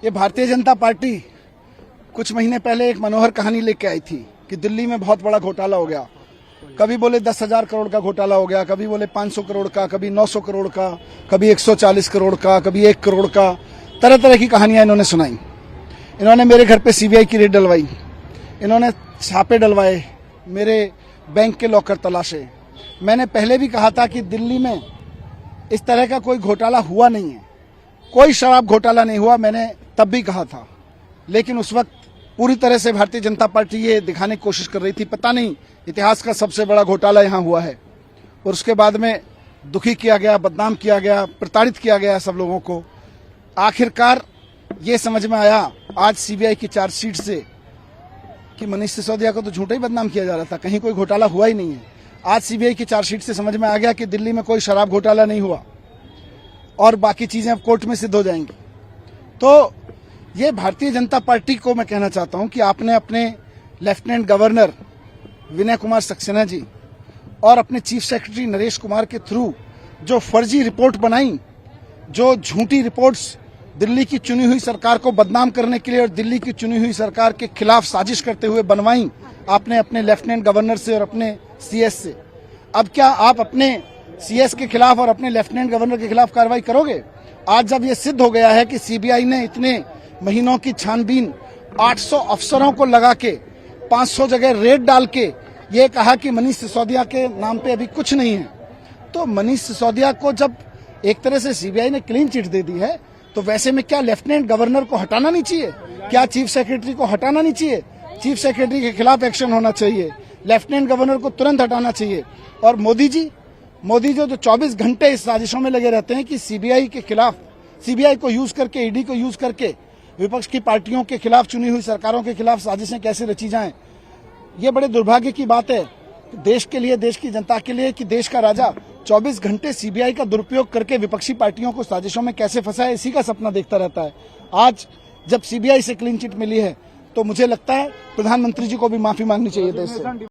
ये भारतीय जनता पार्टी कुछ महीने पहले एक मनोहर कहानी लेके आई थी कि दिल्ली में बहुत बड़ा घोटाला हो गया। कभी बोले 10,000 करोड़ का घोटाला हो गया, कभी बोले 500 करोड़ का, कभी 900 करोड़ का, कभी 140 करोड़ का, कभी 1 करोड़ का। तरह तरह की कहानियां इन्होंने सुनाई। इन्होंने मेरे घर पे सीबीआई की रेड डलवाई, इन्होंने छापे डलवाए, मेरे बैंक के लॉकर तलाशे। मैंने पहले भी कहा था कि दिल्ली में इस तरह का कोई घोटाला हुआ नहीं है, कोई शराब घोटाला नहीं हुआ, मैंने तब भी कहा था। लेकिन उस वक्त पूरी तरह से भारतीय जनता पार्टी ये दिखाने की कोशिश कर रही थी, पता नहीं इतिहास का सबसे बड़ा घोटाला यहाँ हुआ है। और उसके बाद में दुखी किया गया, बदनाम किया गया, प्रताड़ित किया गया सब लोगों को। आखिरकार ये समझ में आया आज सीबीआई की चार्जशीट से कि मनीष सिसोदिया को तो झूठा ही बदनाम किया जा रहा था, कहीं कोई घोटाला हुआ ही नहीं है। आज सीबीआई की चार्जशीट से समझ में आ गया कि दिल्ली में कोई शराब घोटाला नहीं हुआ और बाकी चीजें अब कोर्ट में सिद्ध हो जाएंगी। तो ये भारतीय जनता पार्टी को मैं कहना चाहता हूं कि आपने अपने लेफ्टिनेंट गवर्नर विनय कुमार सक्सेना जी और अपने चीफ सेक्रेटरी नरेश कुमार के थ्रू जो फर्जी रिपोर्ट बनाई, जो झूठी रिपोर्ट्स दिल्ली की चुनी हुई सरकार को बदनाम करने के लिए और दिल्ली की चुनी हुई सरकार के खिलाफ साजिश करते हुए बनवाई आपने अपने लेफ्टिनेंट गवर्नर से और अपने सीएस से। अब क्या आप अपने सीएस के खिलाफ और अपने लेफ्टिनेंट गवर्नर के खिलाफ कार्रवाई करोगे? आज जब ये सिद्ध हो गया है कि सीबीआई ने इतने महीनों की छानबीन 800 अफसरों को लगा के 500 जगह रेड डाल के ये कहा कि मनीष सिसोदिया के नाम पे अभी कुछ नहीं है, तो मनीष सिसोदिया को जब एक तरह से सीबीआई ने क्लीन चिट दे दी है, तो वैसे में क्या लेफ्टिनेंट गवर्नर को हटाना नहीं चाहिए? क्या चीफ सेक्रेटरी को हटाना नहीं चाहिए? चीफ सेक्रेटरी के खिलाफ एक्शन होना चाहिए, लेफ्टिनेंट गवर्नर को तुरंत हटाना चाहिए। और मोदी जो 24 घंटे इस साजिशों में लगे रहते हैं कि सीबीआई के खिलाफ, सीबीआई को यूज करके, ईडी को यूज करके विपक्ष की पार्टियों के खिलाफ, चुनी हुई सरकारों के खिलाफ साजिशें कैसे रची जाएं। ये बड़े दुर्भाग्य की बात है देश के लिए, देश की जनता के लिए कि देश का राजा 24 घंटे सीबीआई का दुरुपयोग करके विपक्षी पार्टियों को साजिशों में कैसे फंसाए, इसी का सपना देखता रहता है। आज जब सीबीआई से क्लीन चिट मिली है तो मुझे लगता है प्रधानमंत्री जी को भी माफी मांगनी चाहिए देश से।